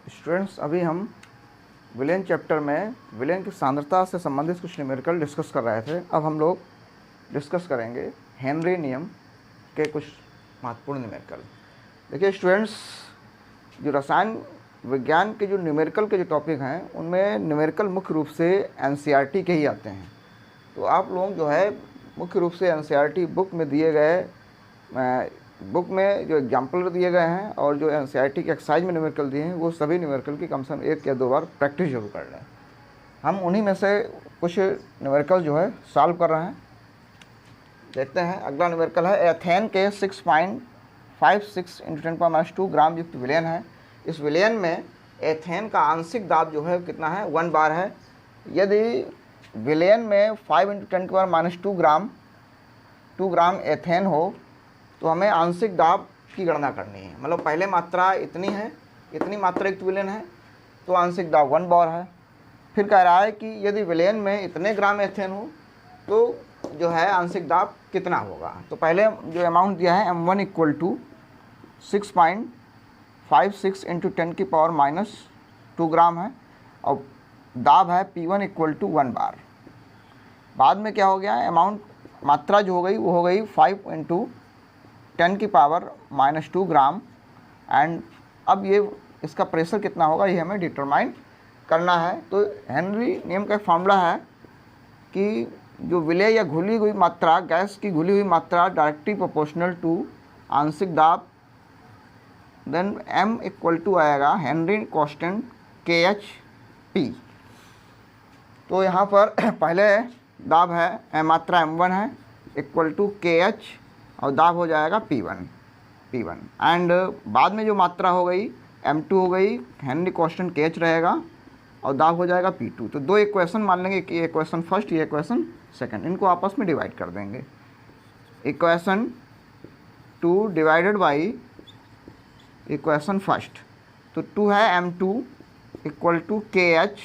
Students, अभी हम villain chapter में विलेन की सांद्रता से संबंधित कुछ न्यूमेरिकल डिस्कस कर रहे थे। अब हम लोग डिस्कस करेंगे हेनरी नियम के कुछ महत्वपूर्ण न्यूमेरिकल। देखिए स्टूडेंट्स, जो रसायन विज्ञान के जो न्यूमेरिकल के जो टॉपिक हैं उनमें न्यूमेरिकल मुख्य रूप से एनसीईआरटी के ही आते हैं। तो आप लोग जो है मुख्य रूप से एनसीईआरटी बुक में दिए गए बुक में जो एग्जाम्पल दिए गए हैं और जो एनसीईआरटी के एक्सरसाइज में न्यूमेरिकल दिए हैं वो सभी न्यूमेरिकल की कम से कम 1 या 2 बार प्रैक्टिस जरूर कर लें। हम उन्हीं में से कुछ न्यूमेरिकल जो है सॉल्व कर रहे हैं। देखते हैं, अगला न्यूमेरिकल है एथेन के 6.56 × 10⁻² ग्राम युक्त विलेन है। इस विलेन में एथेन का आंशिक दाब जो है कितना है, 1 बार है। यदि विलेन में 5 × 10⁻² ग्राम 2 ग्राम एथेन हो तो हमें आंशिक दाब की गणना करनी है। मतलब पहले मात्रा इतनी है, इतनी मात्रा युक्त विलेन है तो आंशिक दाब 1 बार है। फिर कह रहा है कि यदि विलेन में इतने ग्राम एथेन हो तो जो है आंशिक दाब कितना होगा। तो पहले जो अमाउंट दिया है m1 = 6.56 × 10⁻² ग्राम है और दाब है P1 = 1 बार। बाद में क्या हो गया, अमाउंट मात्रा जो हो गई वो हो गई 5 × 10⁻² ग्राम। एंड अब ये इसका प्रेशर कितना होगा ये हमें डिटरमाइन करना है। तो हेनरी नियम का फॉर्मूला है कि जो विलेय या घुली हुई मात्रा, गैस की घुली हुई मात्रा डायरेक्टली प्रोपोर्शनल टू आंशिक दाब, देन m = आएगा हेनरी कांस्टेंट KHP। तो यहाँ पर पहले दाब है मात्रा m1 है = KH और दाब हो जाएगा P1 एंड बाद में जो मात्रा हो गई m2 हो गई, हेनरी कांस्टेंट KH रहेगा और दाब हो जाएगा P2। तो 2 इक्वेशन मान लेंगे कि ये इक्वेशन फर्स्ट, ये इक्वेशन सेकंड, इनको आपस में डिवाइड कर देंगे। Equation 2 divided by equation first, तो 2 है m2 = KH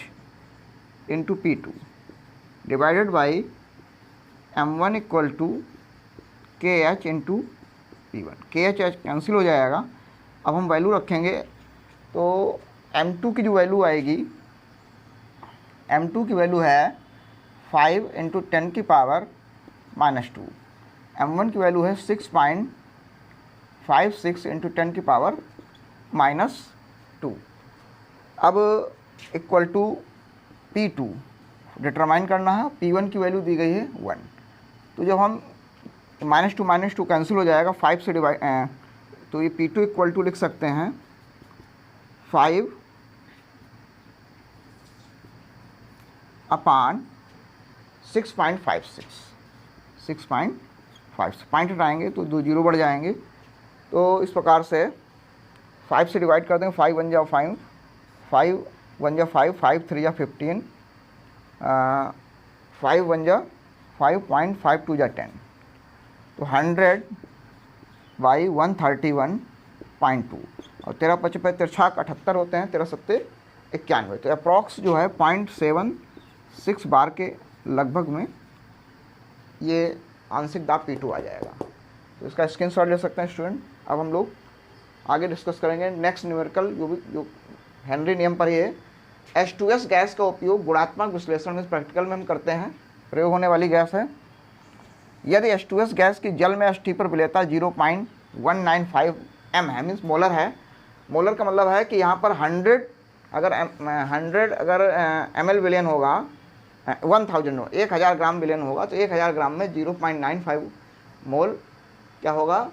× P2 divided by m1 = KH × P1। KH cancel हो जाएगा। अब हम वैल्यू रखेंगे तो m2 की जो वैल्यू आएगी, m2 की वैल्यू है 5 × 10⁻², m1 की वैल्यू है 6.56 × 10⁻²। अब इक्वल टू P2 डिटरमाइन करना है। P1 की वैल्यू दी गई है 1। तो जब हम -2 कैंसिल हो जाएगा, 5 से डिवाइड, तो ये P2 = लिख सकते हैं 5 / 6.56 पॉइंट हटाएंगे तो 2 जीरो बढ़ जाएंगे। तो इस प्रकार से 5 से डिवाइड कर देंगे, 5 × 1 = 5, 5 × 1 = 5, 5 × 3 = 15, 5 × 1 = 5, 5 × 2 = 10। तो 100/131.2 और 13 × 5 = 78 होते हैं, 13 × 7 = 91। तो अप्रॉक्स जो है 0.76 बार के लगभग में ये आंशिक दाब P2 आ जाएगा। तो इसका स्क्रीनशॉट ले सकते हैं स्टूडेंट। अब हम लोग आगे डिस्कस करेंगे नेक्स्ट न्यूमेरिकल जो हेनरी नियम पर ही है। H2S गैस का उपयोग गुणात्मक विश्लेषण में, प्रैक्टिकल में हम करते हैं, प्रयोग होने वाली गैस है। यदि H2S गैस की जल में H पर विलेयता 0.195 m है, मीन्स मोलर है। मोलर का मतलब है कि यहाँ पर 100 अगर ml विलेन होगा, 1000 ग्राम विलेन होगा तो 1000 ग्राम में 0.95 मोल क्या होगा,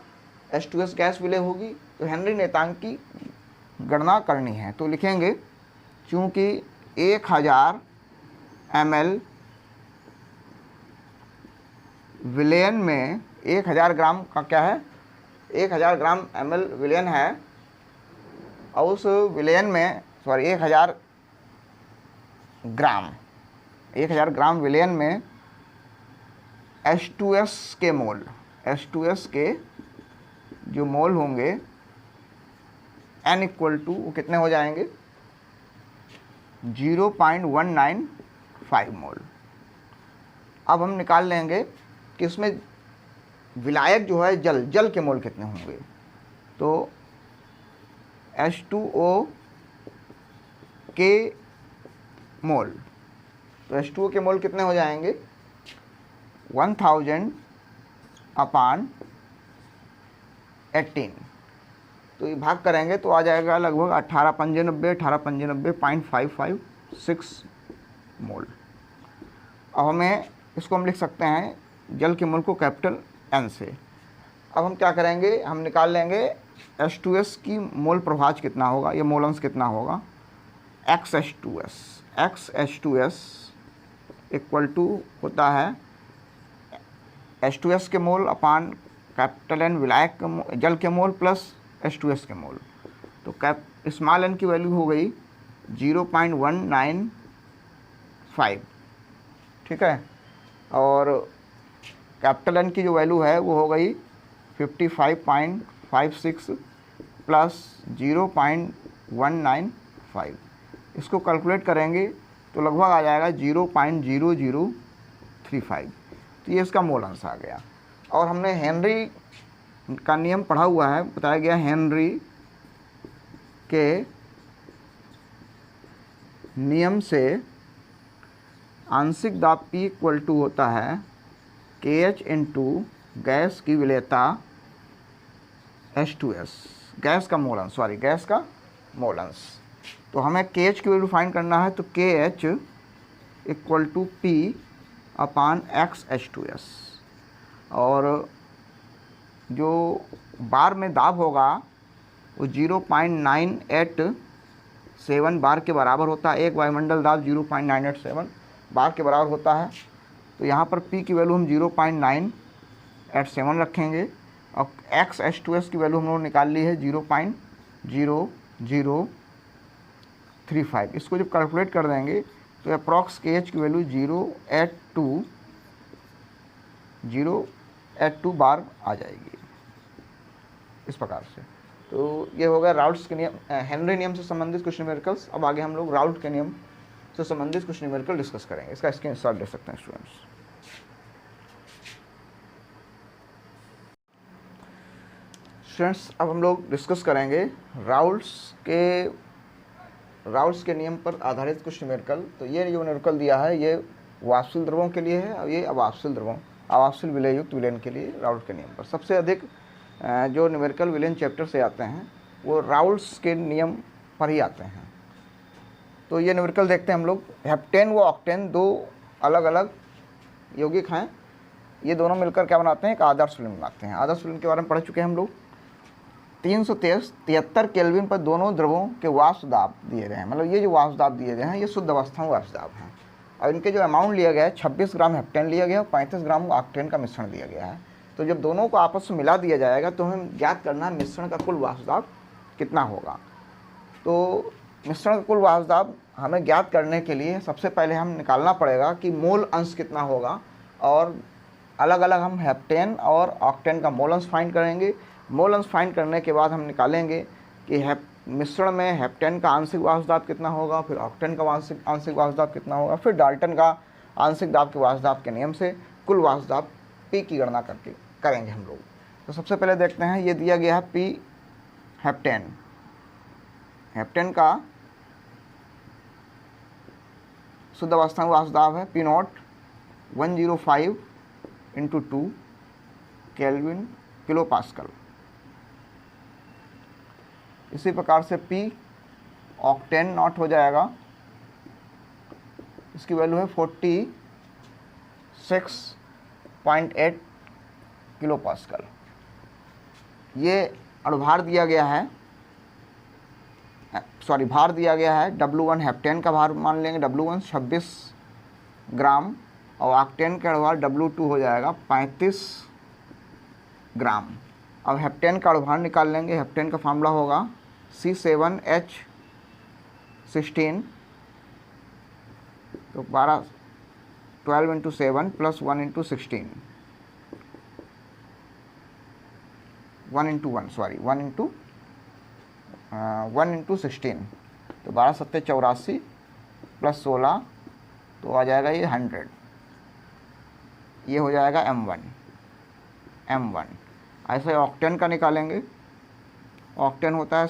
H2S गैस विलेय होगी। तो हेनरी नियतांक की गणना करनी है। तो लिखेंगे चूँकि 1000 ml विलेन में 1000 ग्राम का क्या है, 1000 ग्राम ml विलेन है और उस विलेन में 1000 ग्राम विलेन में H2S के मोल, H2S के जो मोल होंगे n = वो कितने हो जाएंगे, 0.195 मोल। अब हम निकाल लेंगे कि इसमें विलायक जो है जल के मोल कितने होंगे। तो H2O के मोल। तो H2O के मोल कितने हो जाएंगे? 1000 अपान 18। तो ये भाग करेंगे तो आ जाएगा लगभग 1895 मोल। अब हमें इसको हम लिख सकते हैं जल के मोल को कैपिटल N से। अब हम क्या करेंगे, हम निकाल लेंगे H2S की मोल प्रभाज कितना होगा, ये मोल अंश कितना होगा, XH2S इक्वल टू होता है H2S के मोल अपान कैपिटल N विलायक के जल के मोल प्लस H2S के मोल। तो स्मॉल n की वैल्यू हो गई 0.195, ठीक है, और कैपिटल N की जो वैल्यू है वो हो गई 55.56 प्लस 0.195। इसको कैलकुलेट करेंगे तो लगभग आ जाएगा 0.0035। तो ये इसका मोल अंश आ गया। और हमने हेनरी का नियम पढ़ा हुआ है, बताया गया हेनरी के नियम से आंशिक दाब P इक्वल टू होता है KH इंटू गैस की विलेयता H2S, गैस का मोल अंश, गैस का मोल अंश। तो हमें KH की वैल्यू फाइंड करना है, तो KH equal to P upon XH2S। और जो बार में दाब होगा वो 0.987 बार के बराबर होता है। एक वायुमंडल दाब 0.987 बार के बराबर होता है। तो यहाँ पर P की वैल्यू हम 0.987 रखेंगे और XH2S की वैल्यू हम लोग निकाल ली है 0.0035। इसको जब कैलकुलेट कर देंगे तो अप्रॉक्स KH की वैल्यू 0.82 बार आ जाएगी इस प्रकार से। तो ये हो गया राउल्ट्स के नियम, हेनरी नियम से संबंधित कुछ न्यूमेरिकल्स। अब आगे हम लोग राउल्ट के नियम से संबंधित कुछ न्यूमेरिकल डिस्कस करेंगे। इसका स्क्रीनशॉट ले सकते हैं स्टूडेंट्स। अब हम लोग डिस्कस करेंगे राउल्ट्स के नियम पर आधारित कुछ न्यूमेरिकल। तो ये जो न्यूमेरिकल दिया है ये वाष्पशील द्रवों के लिए है और ये अवाष्पशील विलययुक्त विलयन के लिए राउल्ट के नियम पर। सबसे अधिक जो न्यूमेरिकल विलयन चैप्टर से आते हैं वो राउल्ट्स के नियम पर ही आते हैं। तो ये न्यूमेरिकल देखते हैं हम लोग। हेप्टेन व ऑक्टेन दो अलग अलग यौगिक हैं, ये दोनों मिलकर क्या बनाते हैं, एक आदर्श विलयन बनाते हैं। आदर्श विलयन के बारे में पढ़ चुके हैं हम लोग। 373 केल्विन पर दोनों द्रवों के वाष्प दाब दिए गए हैं, मतलब ये जो वाष्प दाब दिए गए हैं ये शुद्ध अवस्था में वाष्प दाब हैं। और इनके जो अमाउंट लिया गया है 26 ग्राम हेप्टेन लिया गया है और 35 ग्राम ऑक्टेन का मिश्रण दिया गया है। तो जब दोनों को आपस में मिला दिया जाएगा तो हमें ज्ञात करना है मिश्रण का कुल वाष्प दाब कितना होगा। तो मिश्रण का कुल वाष्प दाब हमें ज्ञात करने के लिए सबसे पहले हम निकालना पड़ेगा कि मोल अंश कितना होगा, और अलग अलग हम हेप्टेन और ऑक्टेन का मोल अंश फाइंड करेंगे। मोल अंश फाइंड करने के बाद हम निकालेंगे कि मिश्रण में हेप्टेन का आंशिक वाष्प दाब कितना होगा, फिर ऑक्टेन का आंशिक वाष्प दाब कितना होगा, फिर डाल्टन का आंशिक दाब के वाष्प दाब के नियम से कुल वाष्प दाब P की गणना करके करेंगे हम लोग। तो सबसे पहले देखते हैं, ये दिया गया है P हेप्टेन का शुद्ध अवस्था में वाष्प दाब है P0 105 × 2 केल्विन किलो पास्कल। इसी प्रकार से P ऑक्टेन नॉट हो जाएगा, इसकी वैल्यू है 46.8 किलो पास्कल। ये अणुभार दिया गया है, भार दिया गया है W1 हेप्टेन का भार मान लेंगे W1 26 ग्राम और ऑक्टेन का अणुभार W2 हो जाएगा 35 ग्राम। अब हेप्टेन का अणुभार निकाल लेंगे। हेप्टेन का फार्मूला होगा C7H16, तो 12 × 7 प्लस 1 × 16 1 × 16, तो 12 सत्ते 84 प्लस 16 तो आ जाएगा ये 100। ये हो जाएगा M1। ऐसे ऑक्टेन का निकालेंगे। ऑक्टेन होता है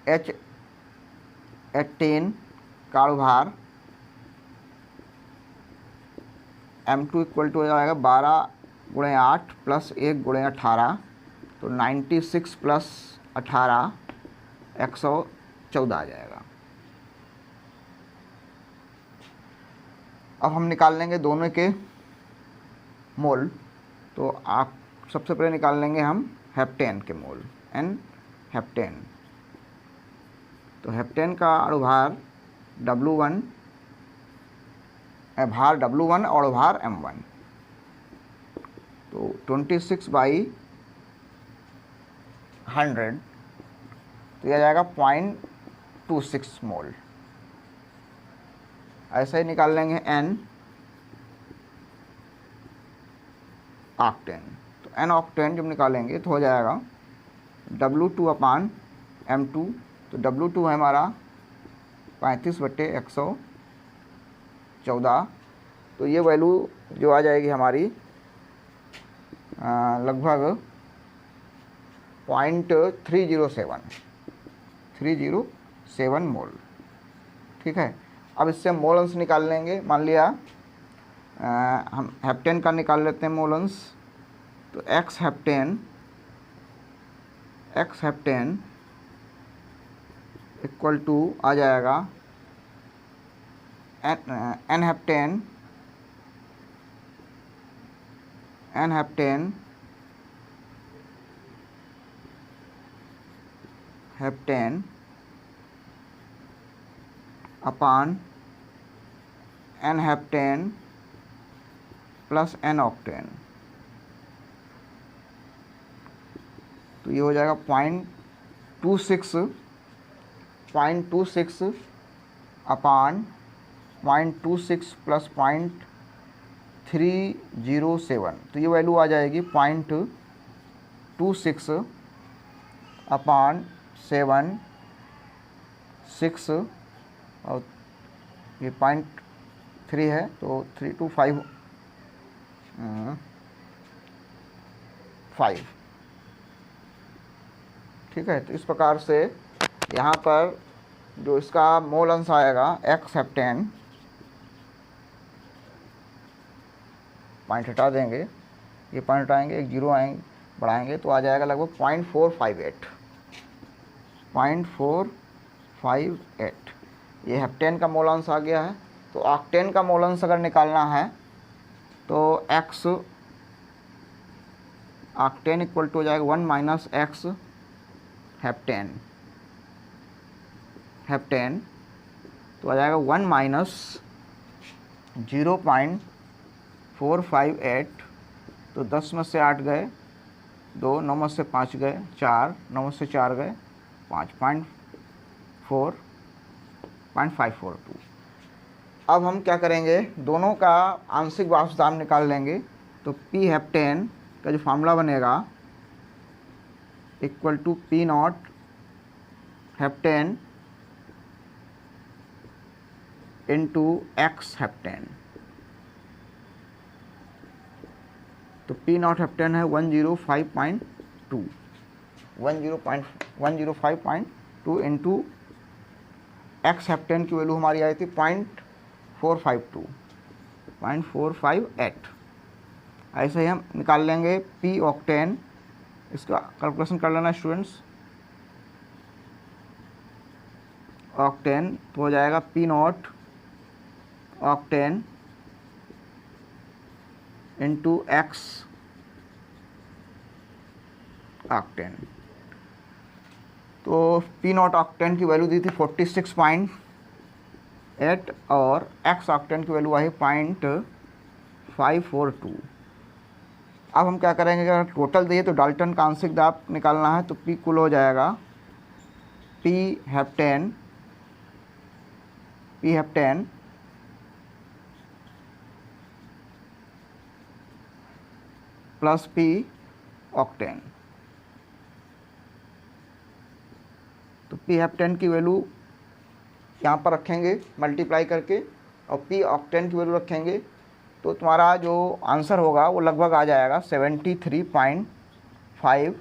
H18 का अणुभार M2 इक्वल टू हो जाएगा 12 × 8 + 1 × 18, तो 96 + 18 114 आ जाएगा। अब हम निकाल लेंगे दोनों के मोल। तो आप सबसे पहले निकाल लेंगे हम हेप्टेन के मोल, एन हेप्टेन। तो हेप्टेन का अणुभार W1 भार W1 और भार M1, तो 26/100, तो यह जाएगा 0.26 मोल। ऐसे ही निकाल लेंगे N ऑक्टेन। तो N ऑक्टेन जब निकालेंगे तो हो जाएगा W2/M2, तो W2 है हमारा 35/114, तो ये वैल्यू जो आ जाएगी हमारी लगभग 0.307 मोल। ठीक है, अब इससे मोल अंश निकाल लेंगे। मान लिया हम हेप्टेन का निकाल लेते हैं मोल अंश, तो एक्स हेप्टेन इक्वल टू आ जाएगा n heptane upon n heptane plus n octane, तो ये हो जाएगा 0.26 अपान 0.26 + 0.307, तो ये वैल्यू आ जाएगी 0.26 अपान 7.6, और ये 0.3 है तो 325 5। ठीक है, तो इस प्रकार से यहाँ पर जो इसका मोल अंश आएगा एक्स हेप्टेन, पॉइंट हटा देंगे, ये पॉइंट हटाएंगे, एक जीरो आएंगे बढ़ाएंगे, तो आ जाएगा लगभग 0.458। ये हेप्टेन का मोल अंश आ गया है। तो ऑक्टेन का मोल अंश अगर निकालना है तो एक्स ऑक्टेन इक्वल टू हो जाएगा 1 - एक्स हेप्टेन, तो आ जाएगा 1 - 0.458, तो 10 में से 8 गए 2, 9 में से 5 गए 4, 9 में से 4 गए 5, 0.542। अब हम क्या करेंगे, दोनों का आंशिक वाष्प दाब निकाल लेंगे। तो पी हेप्टेन का जो फार्मूला बनेगा equal to P0 heptane into x heptane. तो P0 हेप्टेन है 105.2 इंटू एक्स हेप्टेन की वैल्यू हमारी आई थी 0.458। ऐसे ही हम निकाल लेंगे पी ऑक्टेन, इसका कैलकुलेशन कर लेना स्टूडेंट्स। ऑक्टेन तो हो जाएगा P0 octane into x octane. तो P0 ऑक्टेन की वैल्यू दी थी 46.8 और एक्स ऑक्टेन की वैल्यू आई 0.542। अब हम क्या करेंगे, अगर टोटल दिए तो डाल्टन का आंशिक दाब निकालना है। तो P कुल हो जाएगा P heptane plus P octane. तो P हेप्टेन की वैल्यू यहाँ पर रखेंगे मल्टीप्लाई करके, और P ऑक्टेन की वैल्यू रखेंगे, तो तुम्हारा जो आंसर होगा वो लगभग आ जाएगा 73.5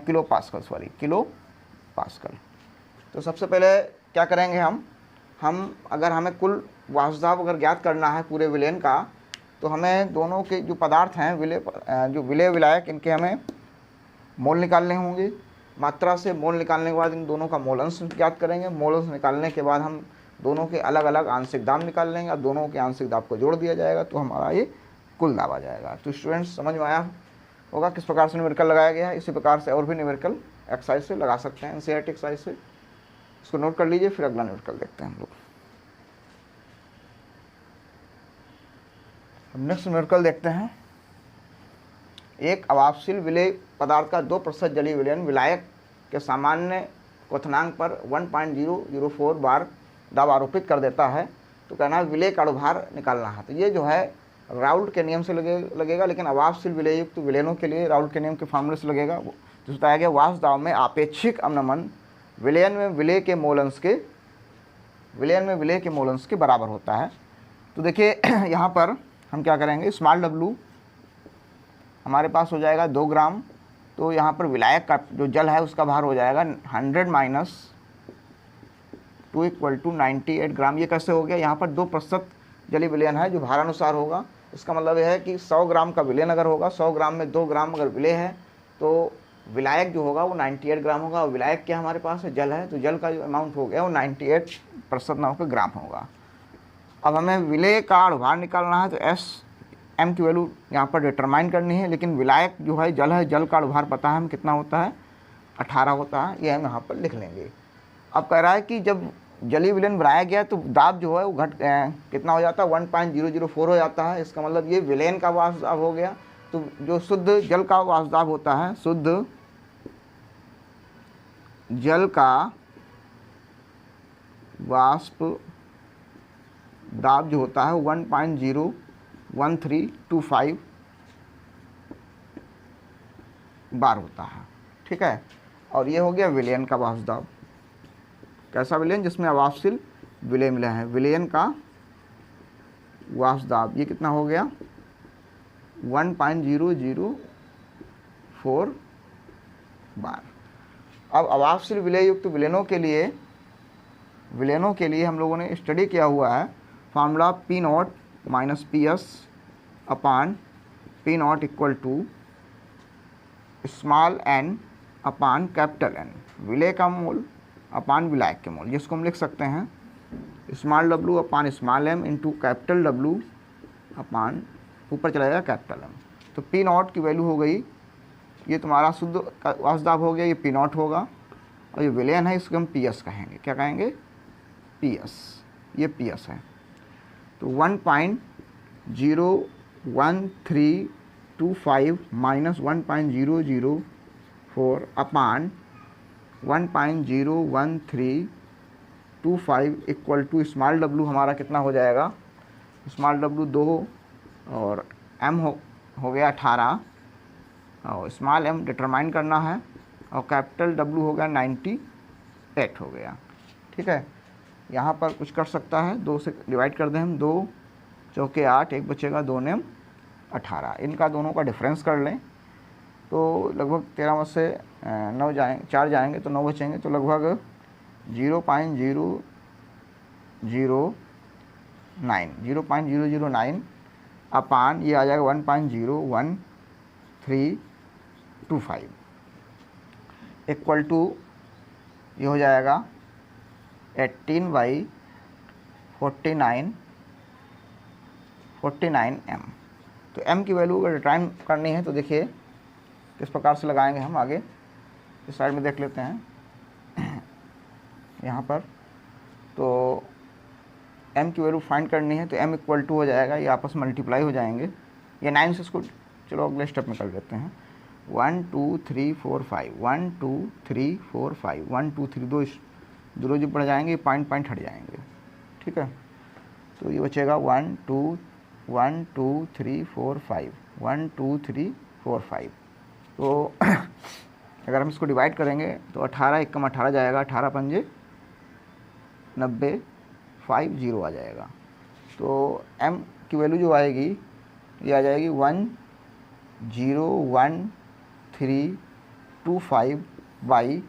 किलो पास्कल। तो सबसे पहले क्या करेंगे हम अगर हमें कुल वाष्प दाब अगर ज्ञात करना है पूरे विलयन का, तो हमें दोनों के जो पदार्थ हैं जो विलेय विलायक, इनके हमें मोल निकालने होंगे। मात्रा से मोल निकालने के बाद इन दोनों का मोल अंश ज्ञात करेंगे। मोल अंश निकालने के बाद हम दोनों के अलग अलग आंशिक दाब निकाल लेंगे। अब दोनों के आंशिक दाब को जोड़ दिया जाएगा तो हमारा ये कुल दाब आ जाएगा। तो स्टूडेंट्स समझ में आया होगा किस प्रकार से न्यूमेरिकल लगाया गया है। इसी प्रकार से और भी न्यूमेरिकल एक्सरसाइज से लगा सकते हैं, एनसीईआरटी एक्सरसाइज से। इसको नोट कर लीजिए, फिर अगला न्यूमेरिकल देखते हैं हम लोग। अब नेक्स्ट न्यूमेरिकल देखते हैं। एक अवापशील विलेय पदार्थ का 2% जलीय विलयन विलायक के सामान्य क्वथनांक पर 1.004 बार दाब आरोपित कर देता है, तो कहना है विलेय का अणुभार निकालना है। तो ये जो है राउल्ट के नियम से लगेगा, लेकिन अवापशील विलेय युक्त विलयनों के लिए राउल्ट के नियम के फॉर्मूले से लगेगा। तो बताया गया वाष्प दाब में आपेक्षिक अवनमन विलयन में विलेय के मोल अंश के बराबर होता है। तो देखिए यहाँ पर हम क्या करेंगे, स्मॉल w हमारे पास हो जाएगा 2 ग्राम। तो यहाँ पर विलायक का जो जल है उसका भार हो जाएगा 100 माइनस 2 = 98 ग्राम। ये कैसे हो गया, यहाँ पर 2% जलीय विलयन है जो भारानुसार होगा। इसका मतलब यह है कि 100 ग्राम का विलयन अगर होगा, 100 ग्राम में 2 ग्राम अगर विलेय है, तो विलायक जो होगा वो 98 ग्राम होगा। और विलायक क्या हमारे पास है, जल है, तो जल का जो अमाउंट हो गया वो 98% ना होकर ग्राम होगा। अब हमें विलेय का अणुभार निकालना है, तो m की वैल्यू यहाँ पर डिटरमाइन करनी है। लेकिन विलायक जो है जल है, जल का अणुभार पता है हमें कितना होता है, 18 होता है। ये हम यहाँ पर लिख लेंगे। अब कह रहा है कि जब जलीय विलयन बनाया गया तो दाब जो है वो कितना हो जाता है, 1.004 हो जाता है। इसका मतलब ये विलयन का वाष्प दाब हो गया। तो जो शुद्ध जल का वाष्प दाब होता है, शुद्ध जल का वाष्प दाब जो होता है 1.01325 बार होता है। ठीक है, और ये हो गया विलयन का वाष्प दाब। कैसा विलयन, जिसमें अवापशील विलेय मिला है। विलयन का वाष्प दाब ये कितना हो गया, 1.004 बार। अब अवापशील विलेय युक्त विलयनों के लिए हम लोगों ने स्टडी किया हुआ है formula P0 minus PS upon P0 equal to small n upon capital N, विलेय का मोल अपान विलायक के मोल, जिसको हम लिख सकते हैं small w upon small m into capital W अपान ऊपर चला जाएगा कैपिटल M। तो P0 की वैल्यू हो गई, ये तुम्हारा शुद्ध वाष्प दाब हो गया, ये P0 होगा। और ये विलयन है, इसको हम PS कहेंगे। क्या कहेंगे, PS, ये PS है। तो 1.01325 minus 1.004 upon 1.01325 equal to small w हमारा कितना हो जाएगा, स्मॉल w 2 और m हो गया 18, और स्मॉल m डिटरमाइन करना है, और कैपिटल W हो गया 98 हो गया। ठीक है, यहाँ पर कुछ कर सकता है, 2 से डिवाइड कर दें हम, 2 चौके 8, 1 बचेगा, 2 ने 18। इनका दोनों का डिफरेंस कर लें तो लगभग 13 में से 9 जाएंगे, 4 जाएंगे तो 9 बचेंगे, तो लगभग 0.009 अपान ये आ जाएगा 1.01325 इक्वल टू ये हो जाएगा 18/49 m। तो m की वैल्यू अगर डिटरमाइन करनी है तो देखिए किस प्रकार से लगाएंगे हम, आगे इस साइड में देख लेते हैं यहाँ पर। तो m की वैल्यू फाइंड करनी है तो m इक्वल टू हो जाएगा, ये आपस में मल्टीप्लाई हो जाएंगे। ये 9 से इसको चलो अगले स्टेप में कर लेते हैं। 1 2 3 4 5 1 2 3 4 5 1 2 3 2 जो बढ़ जाएंगे, पॉइंट हट जाएंगे। ठीक है, तो ये बचेगा 1 2 3 4 5 1 2 3 4 5। तो अगर हम इसको डिवाइड करेंगे तो 18 1 18 जाएगा, 18 पंजे 90 5 0 आ जाएगा। तो m की वैल्यू जो आएगी ये आ जाएगी 1.01325 बाई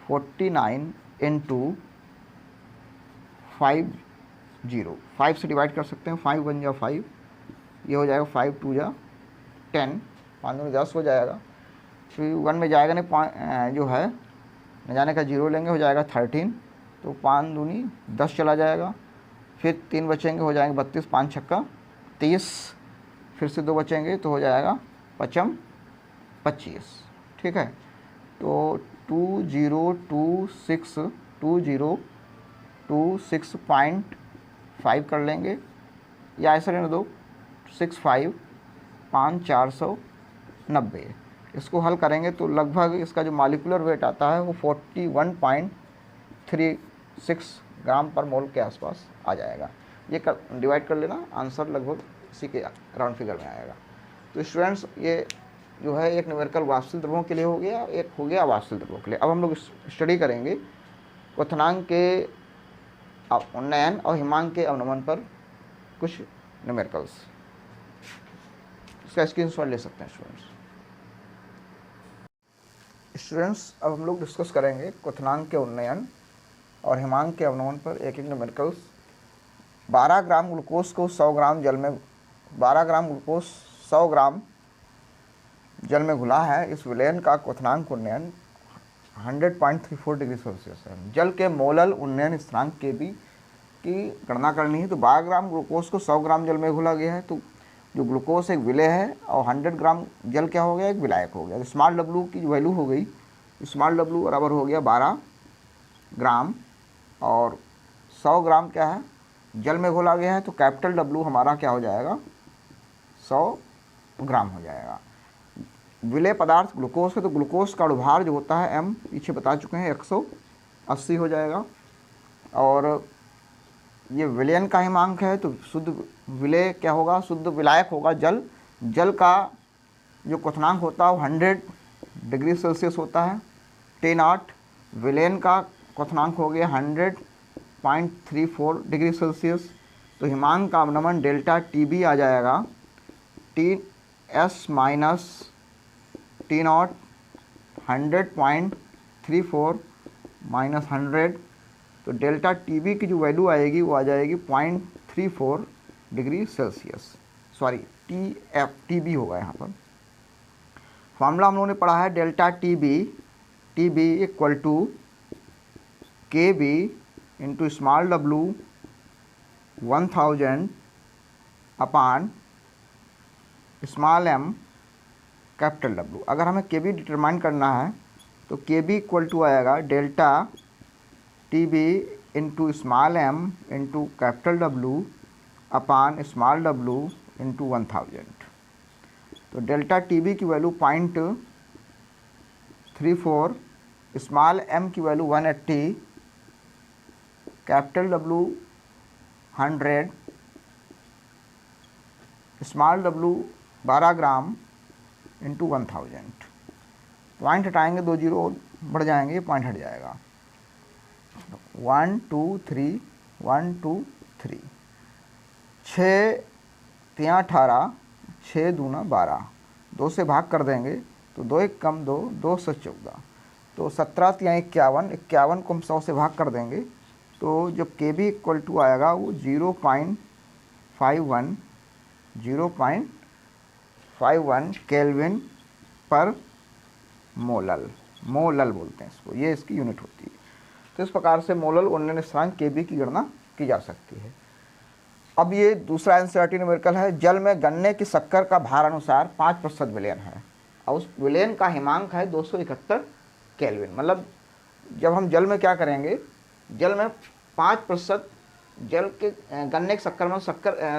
49 इंटू 50, 5 से डिवाइड कर सकते हैं, 5 1 जा 5, ये हो जाएगा 5 2 जा 10, 5 दूनी 10 हो जाएगा। फिर 1 में जाएगा नहीं, जो है न जाने का 0 लेंगे, हो जाएगा 13, तो 5 दूनी 10 चला जाएगा। फिर 3 बचेंगे, हो जाएंगे 32, 5 छक्का 30, फिर से 2 बचेंगे तो हो जाएगा 5 25। ठीक है, तो 2026.5 कर लेंगे, या ऐसा रहने दो 65 5 490। इसको हल करेंगे तो लगभग इसका जो मॉलिक्यूलर वेट आता है वो 41.36 ग्राम पर मोल के आसपास आ जाएगा। ये डिवाइड कर लेना, आंसर लगभग इसी के राउंड फिगर में आएगा। तो स्टूडेंट्स, ये जो है एक न्यूमेरिकल वाष्पशील द्रव्यों के लिए हो गया, एक हो गया अवाष्पशील द्रव्यों के लिए। अब हम लोग स्टडी करेंगे क्वथनांक के उन्नयन और हिमांक के अवनमन पर कुछ न्यूमेरिकल्स। इसका स्क्रीनशॉट ले सकते हैं स्टूडेंट्स। अब हम लोग डिस्कस करेंगे क्वथनांक के उन्नयन और हिमांक के अवनमन पर एक एक न्यूमेरिकल्स। 12 ग्राम ग्लूकोज को 100 ग्राम जल में 12 ग्राम ग्लूकोज 100 ग्राम जल में घुला है। इस विलयन का क्वथनांक उन्नयन 100.34 डिग्री सेल्सियस है। जल के मोलल उन्नयन स्थिरांक के भी की गणना करनी है। तो 12 ग्राम ग्लूकोज को 100 ग्राम जल में घुला गया है, तो जो ग्लूकोज एक विलय है और 100 ग्राम जल क्या हो गया, एक विलायक हो गया। तो स्मॉल डब्लू की जो वैल्यू हो गई, स्मॉल डब्लू बराबर हो गया 12 ग्राम, और 100 ग्राम क्या है, जल में घोला गया है, तो कैपिटल डब्लू हमारा क्या हो जाएगा, 100 ग्राम हो जाएगा। विलय पदार्थ ग्लूकोज है, तो ग्लूकोज का अणुभार जो होता है m, पीछे बता चुके हैं, 180 हो जाएगा। और ये विलयन का हिमांक है, तो शुद्ध विलय क्या होगा, शुद्ध विलायक होगा जल। जल का जो क्वथनांक होता है वो 100 डिग्री सेल्सियस होता है, T0। विलयन का क्वथनांक हो गया 100.34 डिग्री सेल्सियस। तो हिमांक का अवनमन डेल्टा TB आ जाएगा, TS माइनस T0, 100.34 माइनस 100, तो डेल्टा TB की जो वैल्यू आएगी वो आ जाएगी 0.34 डिग्री सेल्सियस। सॉरी, TB होगा यहाँ पर। फॉर्मूला हम लोगों ने पढ़ा है delta TB equal to KB into small w 1000 upon small m capital W। अगर हमें KB डिटरमाइन करना है तो KB इक्वल टू आएगा delta TB into small m into capital W upon small w into 1000। तो डेल्टा TB की value 0.34, small m की value 180, capital W 100, small w 12 gram into 1000। Point हटाएंगे, 2 जीरो बढ़ जाएंगे, पॉइंट हट जाएगा। 1 2 3 1 2 3, 6 3 18, 6 दूना 12, 2 से भाग कर देंगे तो 2 1 कम 2, 2 से 14, तो 17 3 51, 51 को हम 100 से भाग कर देंगे तो जो KB इक्वल टू आएगा वो 0.51 केल्विन पर मोलल बोलते हैं इसको, ये इसकी यूनिट होती है। तो इस प्रकार से मोलल उन्नयन स्थिरांक KB की गणना की जा सकती है। अब ये दूसरा एनसीईआरटी न्यूमेरिकल है। जल में गन्ने की शक्कर का भार अनुसार 5% विलयन है और उस विलयन का हिमांक है 271 केल्विन। मतलब जब हम जल में क्या करेंगे, जल में 5% जल के गन्ने की शक्कर में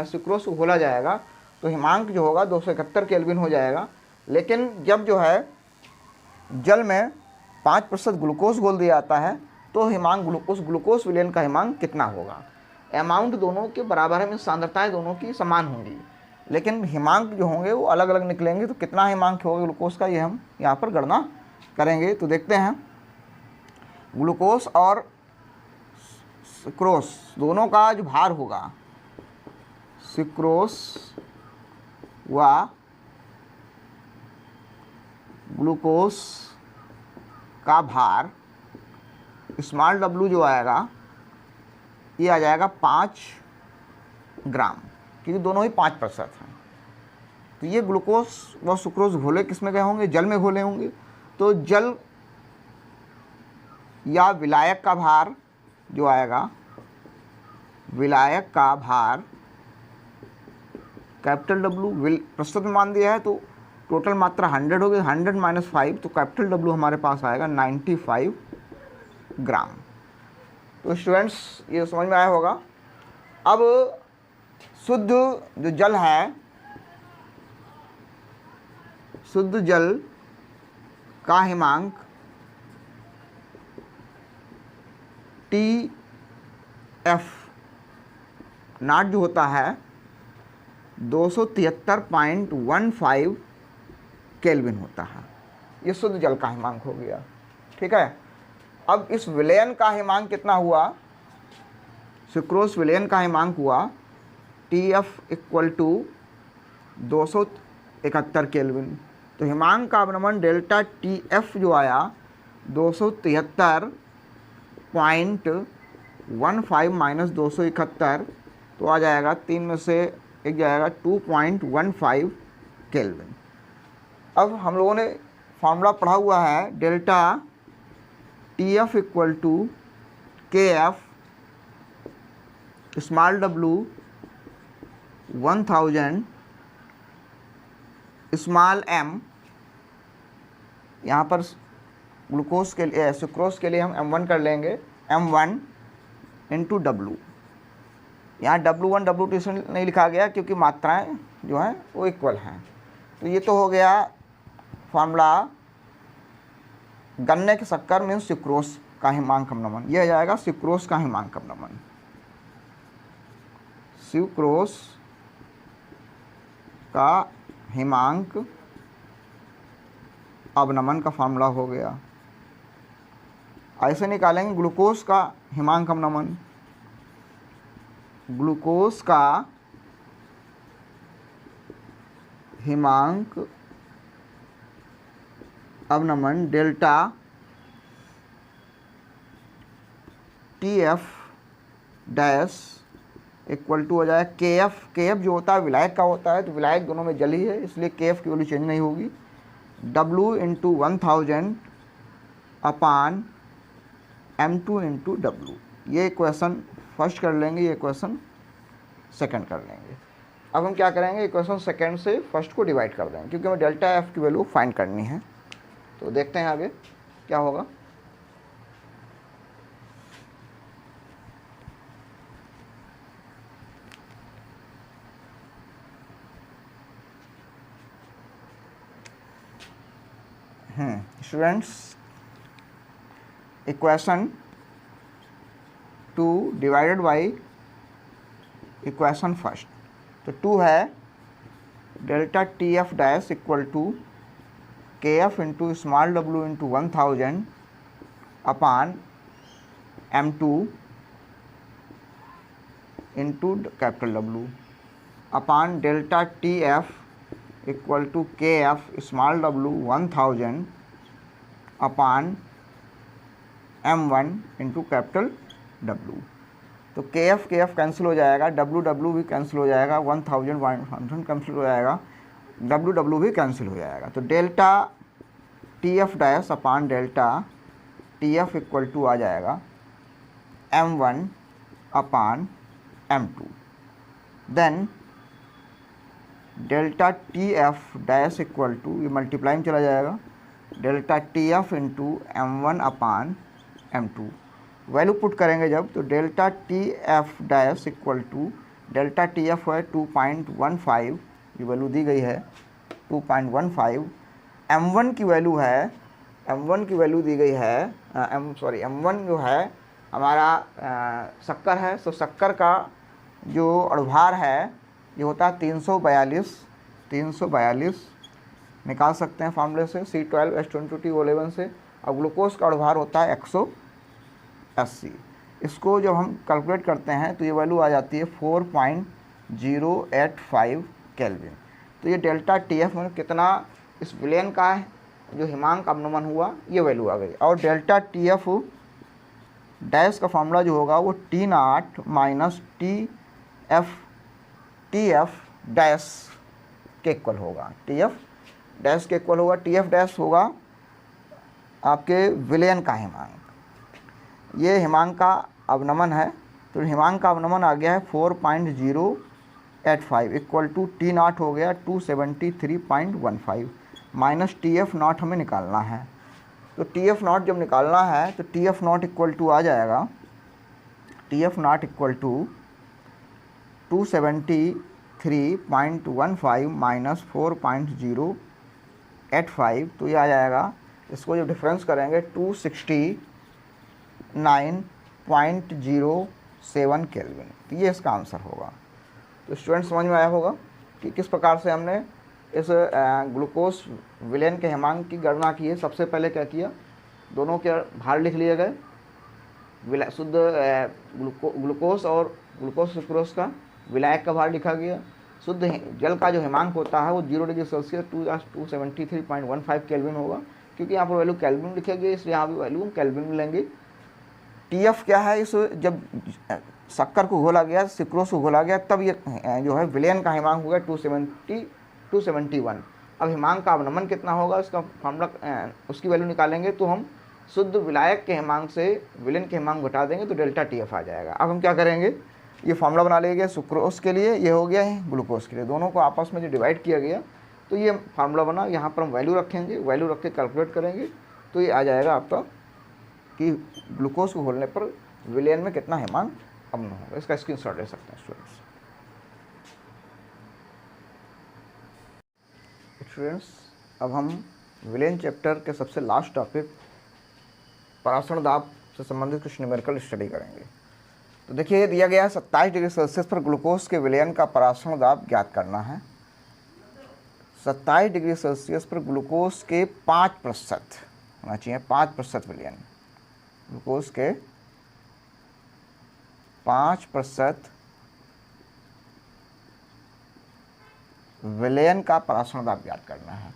सुक्रोज को घोला जाएगा तो हिमांक जो होगा 271 केल्विन हो जाएगा। लेकिन जब जो है जल में 5% ग्लूकोज घोल दिया जाता है तो हिमांक ग्लूकोज विलयन का हिमांक कितना होगा। अमाउंट दोनों के बराबर है, में सांद्रताएं दोनों की समान होंगी, लेकिन हिमांक जो होंगे वो अलग अलग निकलेंगे। तो कितना हिमांक होगा ग्लूकोज का, ये हम यहाँ पर गणना करेंगे। तो देखते हैं, ग्लूकोज और सुक्रोज दोनों का जो भार होगा, सुक्रोज व ग्लूकोज का भार स्मॉल डब्लू जो आएगा ये आ जाएगा 5 ग्राम, क्योंकि दोनों ही 5% हैं। तो ये ग्लूकोज व सुक्रोज घोले किस में गए होंगे? जल में घोले होंगे। तो जल या विलायक का भार जो आएगा, विलायक का भार कैपिटल डब्लू, प्रस्तुत में मान दिया है तो टोटल मात्रा 100 होगी, 100 माइनस 5, तो कैपिटल डब्लू हमारे पास आएगा 95 ग्राम। तो स्टूडेंट्स ये समझ में आया होगा। अब शुद्ध जो जल है, शुद्ध जल का हिमांक TF नॉट जो होता है 273.15 केल्विन होता है। ये शुद्ध जल का हिमांक हो गया, ठीक है। अब इस विलयन का हिमांक कितना हुआ? सुक्रोज विलयन का हिमांक हुआ TF इक्वल टू 271 केल्विन। तो हिमांक का अवनमन डेल्टा TF जो आया 273.15 माइनस 271, तो आ जाएगा 3 में से एक जाएगा 2.15 केल्विन। अब हम लोगों ने फार्मूला पढ़ा हुआ है delta TF equal to KF small डब्लू 1000 स्मॉल m, यहाँ पर ग्लूकोज के लिए सुक्रोज के लिए हम M1 कर लेंगे, M1 इंटू डब्लू। यहाँ W1 W2 इसलिए नहीं लिखा गया क्योंकि मात्राएं जो हैं वो इक्वल हैं। तो ये तो हो गया फार्मूला गन्ने के शक्कर में सुक्रोज का हिमांक अवनमन। यह जाएगा सुक्रोज का हिमांक अवनमन, सुक्रोज का हिमांक अवनमन का फार्मूला हो गया। ऐसे निकालेंगे ग्लूकोज का हिमांक अवनमन, ग्लूकोज का हिमांक अवनमन delta TF dash equal to हो जाए KF। KF जो होता है विलायक का होता है, तो विलायक दोनों में जल ही है, इसलिए KF की वैल्यू चेंज नहीं होगी। W into 1000 upon M2 into W. ये इक्वेशन फर्स्ट कर लेंगे, ये इक्वेशन सेकंड कर लेंगे। अब हम क्या करेंगे, इक्वेशन सेकंड से फर्स्ट को डिवाइड कर देंगे, क्योंकि हमें डेल्टा F की वैल्यू फाइंड करनी है। तो देखते हैं आगे क्या होगा। Students equation 2 divided by equation first. तो 2 है delta TF dash equal to KF into small w into 1000 upon M2 into capital W upon delta TF equal to KF small w 1000 upon M1 into capital W। तो KF cancel हो जाएगा, W भी cancel हो जाएगा, 1000 cancel हो जाएगा, W भी cancel हो जाएगा। तो delta TF dash upon delta TF equal to आ जाएगा M1 upon M2। Then delta TF dash equal to, ये मल्टीप्लाई में चला जाएगा, delta TF into M1 upon M2। Value put करेंगे जब, तो delta TF dash equal to delta TF है 2.15, ये वैल्यू दी गई है 2.15। M1 की वैल्यू है, M1 की वैल्यू दी गई है, M1 जो है हमारा शक्कर है। तो शक्कर का जो अणुभार है ये होता है 342 निकाल सकते हैं फार्मूले से C12H22O11 से। और ग्लूकोज का अणुभार होता है 180। इसको जब हम कैलकुलेट करते हैं तो ये वैल्यू आ जाती है 4.085 केल्विन। तो ये डेल्टा TF में कितना इस विलयन का जो हिमांक अवनमन हुआ ये वैल्यू आ गई। और डेल्टा TF डैश का फॉर्मूला जो होगा वो टी नाट माइनस टी एफ डैश के इक्वल होगा। टी एफ डैश के इक्वल होगा। टी एफ डैश होगा आपके विलयन का हिमांक। ये हिमांक का अवनमन है, तो हिमांक का अवनमन आ गया है 4.085 इक्वल टू टी नाट हो गया 273.15 माइनस टी एफ नॉट हमें निकालना है। तो टी एफ नॉट जब निकालना है तो T F naught equal to आ जाएगा, T F naught equal to 273.15 minus 4.085, तो ये आ जाएगा, इसको जब डिफरेंस करेंगे 269.07 केल्विन। तो ये इसका आंसर होगा। तो स्टूडेंट समझ में आया होगा कि किस प्रकार से हमने इस ग्लूकोज विलयन के हिमांक की गणना की है। सबसे पहले क्या किया, दोनों के भार लिख लिए गए, शुद्ध ग्लूकोज और ग्लूकोज सुक्रोज का विलायक का भार लिखा गया। शुद्ध जल का जो हिमांक होता है वो 0 डिग्री सेल्सियस 273.15 केल्विन होगा, क्योंकि यहाँ पर वैल्यू केल्विन लिखा गया इसलिए यहाँ भी वैल्यू केल्विन में लेंगे। टी एफ क्या है, इस जब शक्कर को घोला गया, सुक्रोज को घोला गया, तब ये जो है विलयन का हिमांक हो गया 271। अब हिमांक का अवनमन कितना होगा इसका फॉर्मूला, उसकी वैल्यू निकालेंगे तो हम शुद्ध विलायक के हिमांक से विलयन के हिमांक घटा देंगे तो डेल्टा टी एफ आ जाएगा। अब हम क्या करेंगे, ये फॉर्मूला बना लेंगे सुक्रोज के लिए, ये हो गया है ग्लूकोज के लिए, दोनों को आपस में जो डिवाइड किया गया तो ये फार्मूला बना। यहाँ पर हम वैल्यू रखेंगे, वैल्यू रख के कैलकुलेट करेंगे तो ये आ जाएगा आपका कि ग्लूकोज को घोलने पर विलयन में कितना हिमांक अवनमन होगा। इसका स्क्रीनशॉट ले सकते हैं स्टूडेंट्स। अब हम विलयन चैप्टर के सबसे लास्ट टॉपिक परासरण दाब से संबंधित कुछ न्यूमेरिकल स्टडी करेंगे। तो देखिए, दिया गया है 27 डिग्री सेल्सियस पर ग्लूकोज के विलयन का परासरण दाब ज्ञात करना है। 27 डिग्री सेल्सियस पर ग्लूकोज के 5% होना चाहिए, 5% विलयन, ग्लूकोज के 5% विलयन का परासरण दाब ज्ञात करना है।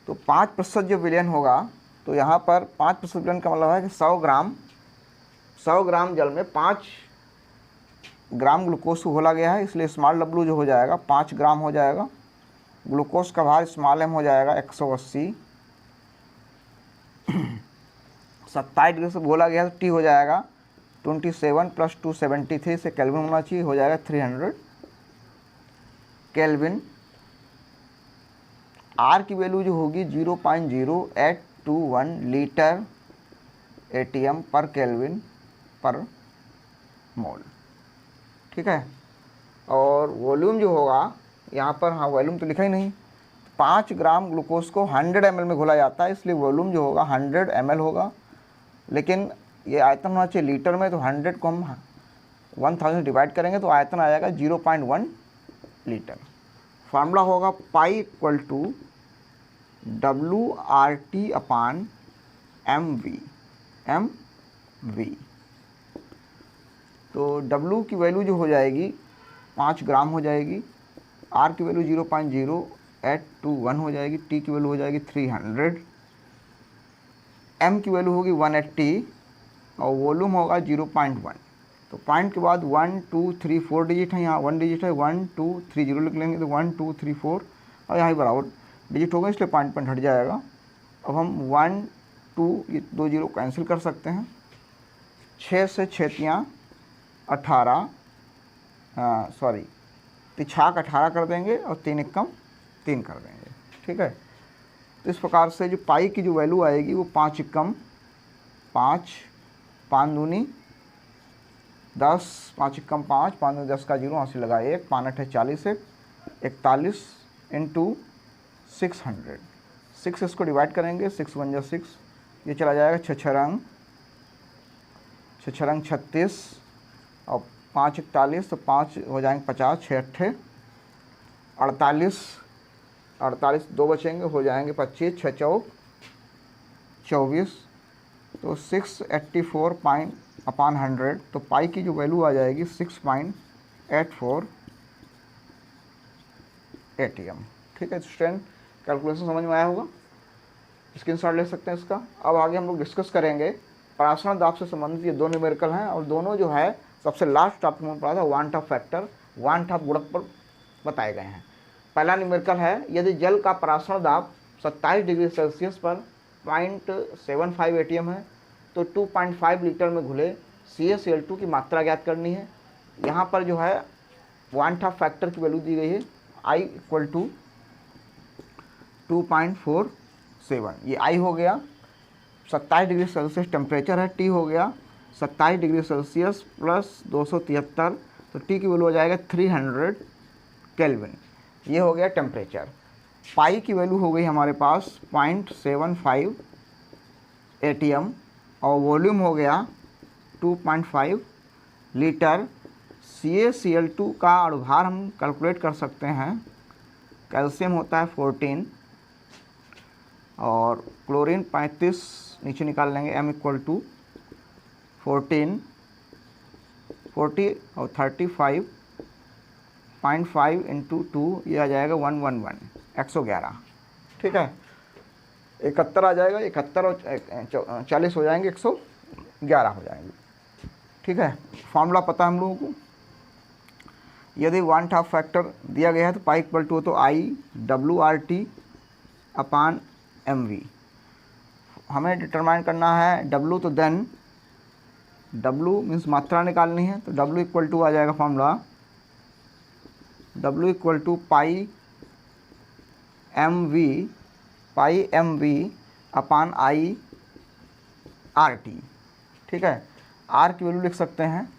तो 5% जो विलयन होगा, तो यहाँ पर 5% विलयन का मतलब है कि 100 ग्राम जल में 5 ग्राम ग्लूकोज को घोला गया है, इसलिए स्मॉल डब्लू जो हो जाएगा 5 ग्राम हो जाएगा। ग्लूकोज का भार स्मॉल एम हो जाएगा 180। 27 डिग्री से घोला गया तो टी हो जाएगा 27 + 273 से केल्विन होना चाहिए, हो जाएगा 300 केल्विन। आर की वैल्यू जो होगी 0.0821 लीटर एटीएम पर केल्विन पर मोल, ठीक है। और वॉल्यूम जो होगा यहाँ पर, हाँ वॉल्यूम तो लिखा ही नहीं, 5 ग्राम ग्लूकोज को 100 ml में घोला जाता है, इसलिए वॉल्यूम जो होगा 100 ml होगा। लेकिन ये आयतन होना चाहिए लीटर में, तो 100 को हम 1000 डिवाइड करेंगे तो आयतन आ जाएगा 0.1 लीटर। फार्मूला होगा पाई इक्वल टू WRT/mv। तो W की वैल्यू जो हो जाएगी 5 ग्राम हो जाएगी, R की वैल्यू 0.0821 हो जाएगी, T की वैल्यू हो जाएगी 300, M की वैल्यू होगी 180 और वॉल्यूम होगा 0.1। तो पॉइंट के बाद 1 2 3 4 डिजिट है, यहाँ 1 डिजिट है, 1 2 3 0 लिख लेंगे तो 1 2 3 4 और यहाँ बराबर डिजिट होगा, इसलिए पॉइंट हट जाएगा। अब हम 1 2 ये 2 0 कैंसिल कर सकते हैं। 6 से 6 18, सॉरी 6 18 कर देंगे और 3 एकम 3 कर देंगे, ठीक है। तो इस प्रकार से जो पाई की जो वैल्यू आएगी वो 5 एकम 5, 5 दूनी 10, 5 एकम 5, 5 दूनी 10 का 0 यहाँ से लगा 1, 5 8 40, 41 इंटू 600, 6 इसको डिवाइड करेंगे, 6 1 6, ये चला जाएगा 6 6 रंग 36 और 5 41, तो 5 हो जाएंगे 50, 6 8 48, 48 2 बचेंगे, हो जाएंगे 25, 6 4 24, तो 684/100। तो पाई की जो वैल्यू आ जाएगी 6.84 ATM, ठीक है स्टूडेंट। कैलकुलेशन समझ में आया होगा, स्क्रीनशॉट ले सकते हैं इसका। अब आगे हम लोग डिस्कस करेंगे परासरण दाब से संबंधित ये दो न्यूमेरिकल हैं, और दोनों जो है सबसे लास्ट टॉपिक में पढ़ा था want of factor, want of गुणक पर बताए गए हैं। पहला न्यूमेरिकल है, यदि जल का परासरण दाब 27 डिग्री सेल्सियस पर 0.75 ATM है तो 2.5 लीटर में घुले CaCl2 की मात्रा ज्ञात करनी है। यहाँ पर जो है वांट ऑफ फैक्टर की वैल्यू दी गई है I इक्वल टू 2.47, ये I हो गया। 27 डिग्री सेल्सियस टेम्परेचर है, T हो गया 27 डिग्री सेल्सियस प्लस 273, तो T की वैल्यू हो जाएगा 300 केल्विन। ये हो गया टेम्परेचर। पाई की वैल्यू हो गई हमारे पास 0.75 ATM, और वॉल्यूम हो गया 2.5 लीटर। CaCl2 का अणुभार हम कैलकुलेट कर सकते हैं, कैल्शियम होता है 14 और क्लोरीन 35 नीचे निकाल लेंगे, M इक्वल टू 14 40 और 35.5 इंटू 2, ये आ जाएगा 111 111। ठीक है, 71 आ जाएगा, 71 और 40 हो जाएंगे, 111 हो जाएंगे। ठीक है, फार्मूला पता है हम लोगों को। यदि वांट ऑफ फैक्टर दिया गया है तो पाई इक्वल टू, तो IWRT अपान MV हमें डिटरमाइन करना है। W तो देन W मीन्स मात्रा निकालनी है, तो W इक्वल टू आ जाएगा formula W equal to pi MV upon IRT। ठीक है, R की वैल्यू लिख सकते हैं,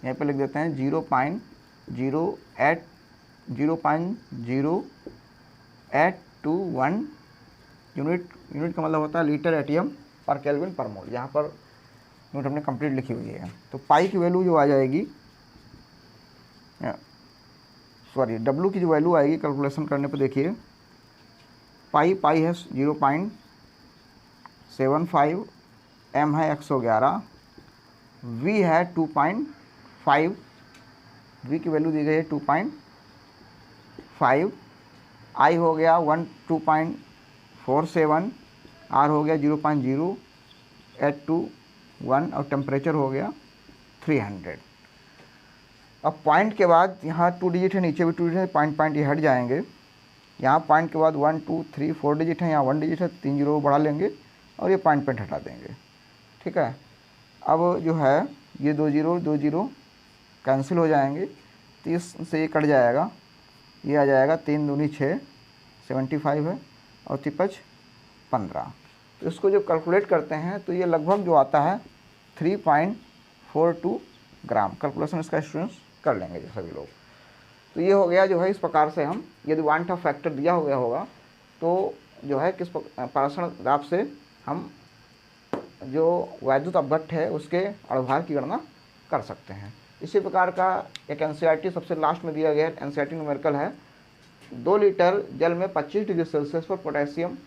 यहाँ पे लिख देते हैं 0.08 0.0821 यूनिट का मतलब होता है लीटर ATM पर केल्विन पर मोल। यहाँ पर यूनिट हमने कंप्लीट लिखी हुई है। तो पाई की वैल्यू जो आ जाएगी, सॉरी W की जो वैल्यू आएगी कैलकुलेशन करने पर, देखिए पाई है 0.75, M है 111, V है 2.5, V की वैल्यू दी गई है 2.5, I हो गया 2.47, R हो गया 0.0821 और टेम्परेचर हो गया 300। अब पॉइंट के बाद यहाँ 2 डिजिट है, नीचे भी 2 डिजिट है, पॉइंट ये हट जाएंगे। यहाँ पॉइंट के बाद 1 2 3 4 डिजिट है, यहाँ 1 डिजिट है, 3 जीरो बढ़ा लेंगे और ये पॉइंट हटा देंगे। ठीक है, अब जो है ये 2 जीरो कैंसिल हो जाएंगे, 30 से ये कट जाएगा, ये आ जाएगा 3 दूनी 6 75 है और 3 15। तो इसको जब कैलकुलेट करते हैं तो ये लगभग जो आता है 3.42 ग्राम। कैलकुलेशन इसका स्टूडेंट्स कर लेंगे जो सभी लोग। तो ये हो गया जो है, इस प्रकार से हम यदि वांट ऑफ फैक्टर दिया हो गया होगा तो जो है किस परासरण दाब से हम जो वैद्युत अपघट्ट है उसके अणुभार की गणना कर सकते हैं। इसी प्रकार का एक NCERT सबसे लास्ट में दिया गया NCERT न्यूमेरिकल है, 2 लीटर जल में 25 डिग्री सेल्सियस पर पोटेशियम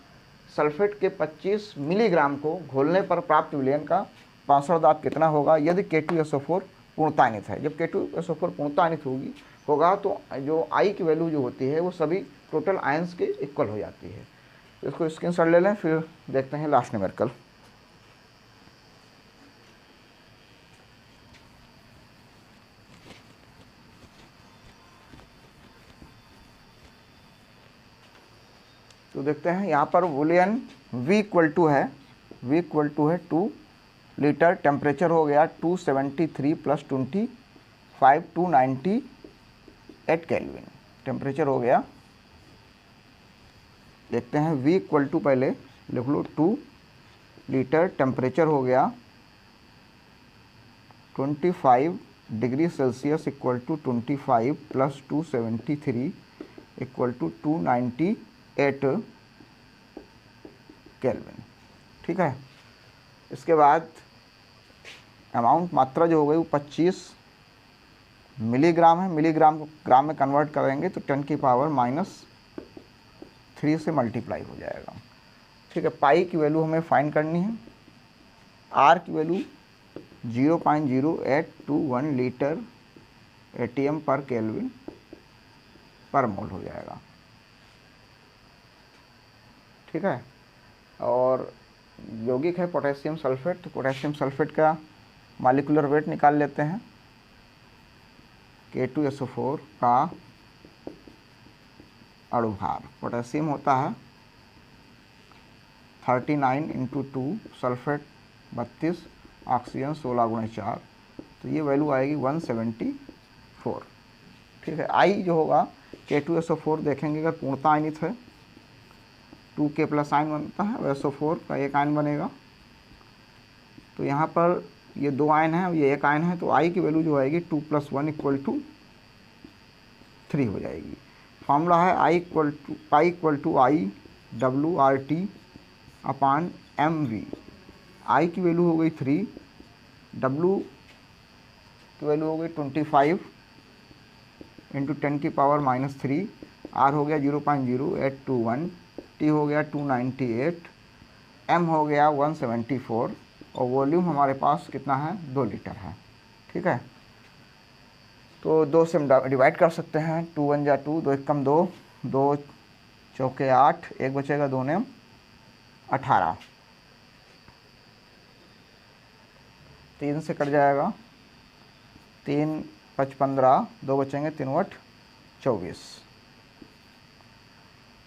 सल्फेट के 25 मिलीग्राम को घोलने पर प्राप्त विलयन का परासरण दाब कितना होगा यदि K2SO4 पूर्णतायनित है। जब K2SO4 पूर्णतायनित होगा तो जो I की वैल्यू जो होती है वो सभी टोटल आयंस के इक्वल हो जाती है। तो इसको स्क्रीनशॉट ले लें, फिर देखते हैं लास्ट न्यूमेरिकल। तो देखते हैं यहाँ पर विलयन V इक्वल टू है 2 लीटर, टेम्परेचर हो गया 273 प्लस 25 298 केल्विन टेम्परेचर हो गया। देखते हैं V इक्वल टू, पहले लिख लो 2 लीटर, टेम्परेचर हो गया 25 degree Celsius equal to 25 plus 273 equal to 298 kelvin. ठीक है, इसके बाद अमाउंट मात्रा जो हो गई वो 25 मिलीग्राम है, मिलीग्राम को ग्राम में कन्वर्ट करेंगे तो 10⁻³ से मल्टीप्लाई हो जाएगा। ठीक है, पाई की वैल्यू हमें फाइंड करनी है, आर की वैल्यू 0.0821 लीटर ATM पर केल्विन पर मोल हो जाएगा। ठीक है, और यौगिक है पोटेशियम सल्फेट, तो पोटेशियम सल्फेट का मॉलिक्यूलर वेट निकाल लेते हैं। K2SO4 का अणुभार, पोटेशियम होता है 39 × 2, सल्फेट 32, ऑक्सीजन 16 × 4, तो ये वैल्यू आएगी 174। ठीक है। आई जो होगा K2SO4 देखेंगे अगर पूर्णता आयनित है 2K+ आयन बनता है, और SO4 का एक आयन बनेगा। तो यहाँ पर ये 2 आयन है, ये 1 आयन है, तो आई की वैल्यू जो आएगी 2 + 1 = 3 हो जाएगी। फॉर्मूला है I = IWRT/mv। आई की वैल्यू हो गई 3, W की वैल्यू हो गई 25 × 10⁻³ R हो गया 0.0821, T हो गया 298, M हो गया 174, और वॉल्यूम हमारे पास कितना है 2 लीटर है। ठीक है। तो 2 से हम डिवाइड कर सकते हैं, 2 × 1 = 2, 2 × 1 = 2, 2 × 4 = 8, 1 बचेगा, 2 × 9 = 18, 3 से कट जाएगा, 3 × 5 = 15, 2 बचेंगे, 3 × 8 = 24।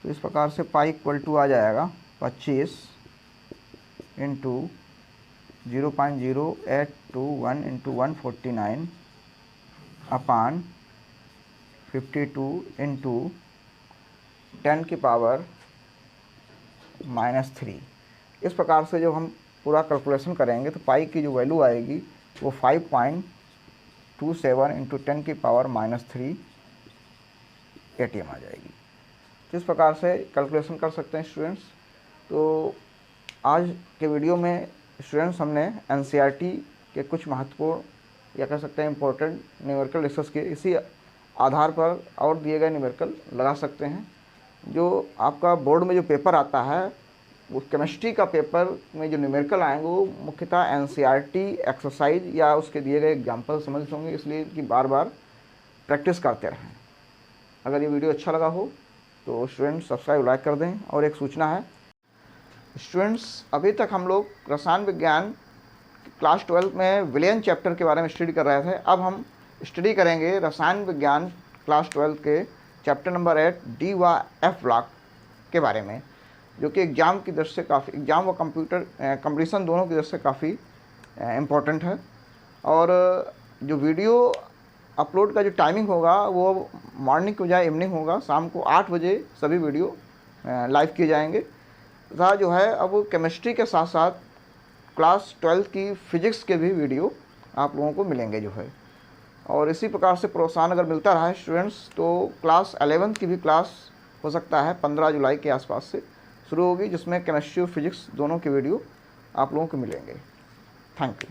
तो इस प्रकार से पाई = आ जाएगा 25 × 0.0821 × 149 अपान 52 × 10⁻³ इस प्रकार से जब हम पूरा कैलकुलेशन करेंगे तो पाई की जो वैल्यू आएगी वो 5.27 × 10⁻³ ATM आ जाएगी। तो इस प्रकार से कैलकुलेशन कर सकते हैं स्टूडेंट्स। तो आज के वीडियो में स्टूडेंट्स हमने NCERT के कुछ महत्वपूर्ण या कह सकते हैं इम्पोर्टेंट न्यूमेरिकल डिस्कस किए। इसी आधार पर और दिए गए न्यूमेरिकल लगा सकते हैं। जो आपका बोर्ड में जो पेपर आता है वो केमिस्ट्री का पेपर में जो न्यूमेरिकल आएंगे वो मुख्यतः NCERT एक्सरसाइज या उसके दिए गए एग्जाम्पल समझ होंगे, इसलिए कि बार बार प्रैक्टिस करते रहें। अगर ये वीडियो अच्छा लगा हो तो स्टूडेंट्स सब्सक्राइब लाइक कर दें। और एक सूचना है स्टूडेंट्स, अभी तक हम लोग रसायन विज्ञान क्लास 12 में विलयन चैप्टर के बारे में स्टडी कर रहे थे। अब हम स्टडी करेंगे रसायन विज्ञान क्लास 12 के चैप्टर नंबर 8 D व F ब्लॉक के बारे में, जो कि एग्ज़ाम की दृष्टि से काफ़ी, एग्ज़ाम व कंपटीशन दोनों की दृष्टि से काफ़ी इम्पोर्टेंट है। और जो वीडियो अपलोड का जो टाइमिंग होगा वो मॉर्निंग के बजाय इवनिंग होगा, शाम को 8 बजे सभी वीडियो लाइव किए जाएंगे। तथा जो है अब केमिस्ट्री के साथ साथ क्लास 12 की फिजिक्स के भी वीडियो आप लोगों को मिलेंगे जो है। और इसी प्रकार से प्रोत्साहन अगर मिलता रहा है स्टूडेंट्स तो क्लास 11 की भी क्लास हो सकता है 15 जुलाई के आसपास से शुरू होगी, जिसमें केमिस्ट्री और फिजिक्स दोनों के वीडियो आप लोगों को मिलेंगे। Thank you.